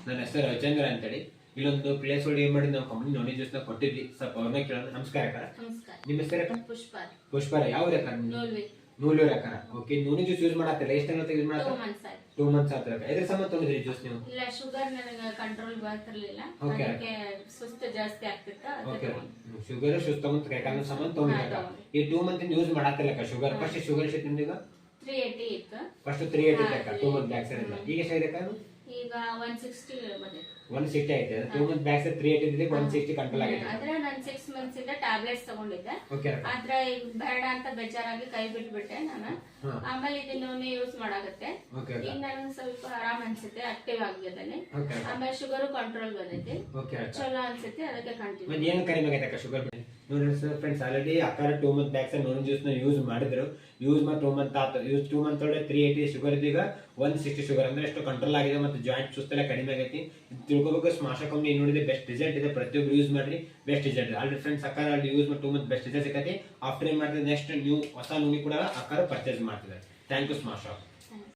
ನನ್ನ ಹೆಸರು ರವಿಚಂದ್ರ ಅಂತೇಳಿ. ಇಲ್ಲೊಂದು ಪ್ಲೇಸ್ ಒಳಗೆ ಏನ್ ಮಾಡಿ ನಾವು ಕಂಪ್ನಿ ನೋಡಿ ಜ್ಯೂಸ್ ನ ಕೊಟ್ಟಿದ್ವಿ. ಸ್ವಲ್ಪ ಅವ್ರನ್ನ ಕೇಳೋಣ. ನಮಸ್ಕಾರ ಅಕ್ಕ. ನಿಮ್ಮ ಹೆಸರು? ಪುಷ್ಪಾರ. ಯಾವ ಅಕ್ಕ? ನೂಲೂರು ಅಕ್ಕ. ಓಕೆ, ನೋನಿ ಜ್ಯೂಸ್ ಯೂಸ್ ಮಾಡತ್ತಿಲ್ಲ. ಎಷ್ಟು ತಿಂಗಳು ಯೂಸ್ ಮಾಡತ್ತ? 2 months ಆತರ. ಇದ್ರ ಸಂಬಂಧ ತೊಗೊಂಡಿದ್ರಿ ಜ್ಯೂಸ್ ನೀವು? ಇಲ್ಲ, ಶುಗರ್ ನನಗೆ ಕಂಟ್ರೋಲ್ ಬರ್ತಿರ್ಲಿಲ್ಲ. ಅದಕ್ಕೆ ಸುಸ್ತು ಜಾಸ್ತಿ ಆಗ್ತಿತ್ತು. ಓಕೆ, ಶುಗರ್ ಸುಸ್ತು ಅಂತ ಕೈಕಾಲ ಸಂಬಂಧ ತೊಗೊಂಡಿದ್ದ. ಈ 2 months ಯೂಸ್ ಮಾಡತ್ತಿಲ್ಲ ಅಕ್ಕ ಶುಗರ್. ಫಸ್ಟ್ ಶುಗರ್ ಎಷ್ಟು ನಿಮ್ಗೆ? 380 ಇತ್ತು. ಫಸ್ಟ್ 380 ಅಕ್ಕ 2 months ಬ್ಯಾಕ್ ಸೈಡ್. ಈಗ ಎಷ್ಟು ಇದೆ ಅಕ್ಕ? ಈಗ 160 ಬಂದಿದೆ. 160 ಐತೆ. 2 months ಬ್ಯಾಕ್ ಸೈಡ್ 380 ಇದೆ, 160 ಕಂಟ್ರೋಲ್ ಆಗಿದೆ. ಆದ್ರೆ ನಾನು 6 months ಇಂದ ಟ್ಯಾಬ್ಲೆಟ್ಸ್ ತಗೊಂಡಿದ್ದೆ. ಆದ್ರೆ ಈಗ ಬೇಡ ಅಂತ ಬೇಜಾರಾಗಿ ಕೈ ಬಿಟ್ಬಿಟ್ಟೆ ನಾನು. ಆಮೇಲೆ ಇದನ್ನ ಯೂಸ್ ಮಾಡಾಗತ್ತೆ. ಈಗ ನನಗೆ ಸ್ವಲ್ಪ ಆರಾಮ್ ಅನ್ಸುತ್ತೆ, ಆಕ್ಟಿವ್ ಆಗಿದ್ದೇನೆ. ಆಮೇಲೆ ಶುಗರ್ ಕಂಟ್ರೋಲ್ ಬಂದೈತಿ, ಚಲೋ ಅನ್ಸುತ್ತೆ. ಅದಕ್ಕೆ ಕಂಟಿನ್ಯೂ. ಏನು ಕಡಿಮೆ ಆಗೈತೆ ಅಕ್ಕ ಶುಗರ್? ನೋಡ್ರಿ ಸರ್ ಫ್ರೆಂಡ್ಸ್, ಆಲ್ರೆಡಿ ಅಕ್ಕ 2 months back side noni juice ನ ಯೂಸ್ ಮಾಡಿದ್ರು. ಯೂಸ್ ಮಾಡಿ 2 months ಆಯ್ತು. ಯೂಸ್ 2 months ಒಳಗೆ 380 ಶುಗರ್ ಇದ್ದು, ಈಗ 160 ಶುಗರ್. ಅಂದ್ರೆ ಎಷ್ಟು ಕಂಟ್ರೋಲ್ ಆಗಿದೆ. ಮತ್ತೆ ಜಾಯಿಂಟ್ ಸುಸ್ತೆಲ್ಲ ಕಡಿಮೆ ಆಗೈತಿ. ತಿಳ್ಕೊಬೇಕು, ಸ್ಮಾಶ ಕಂಪ್ನಿ ನೋಡಿದ್ರೆ ಬೆಸ್ಟ್ ರಿಸಲ್ಟ್ ಇದೆ. ಪ್ರತಿಯೊಬ್ರು ಯೂಸ್ ಮಾಡ್ರಿ, ಬೆಸ್ಟ್ ರಿಸಲ್ಟ್ ಇದೆ. ಆಲ್ರೆಡಿ ಫ್ರೆಂಡ್ಸ್ ಅಕ್ಕ ಯೂಸ್ ಮಾಡಿ 2 months ಬೆಸ್ಟ್ ರಿಸಲ್ಟ್ ಸಿಕ್ಕತಿ. ಆಫ್ಟರ್ ಏನ್ ಮಾಡ್ತಿದ್ರೆ ನೆಕ್ಸ್ಟ್ ನ್ಯೂ ಹೊಸ ನುನಿ ಕೂಡ ಅಕ್ಕ ಪರ್ಚೇಸ್ ಮಾಡ್ತಿದ್ದಾರೆ. Thank you ಸ್ಮಾಶ.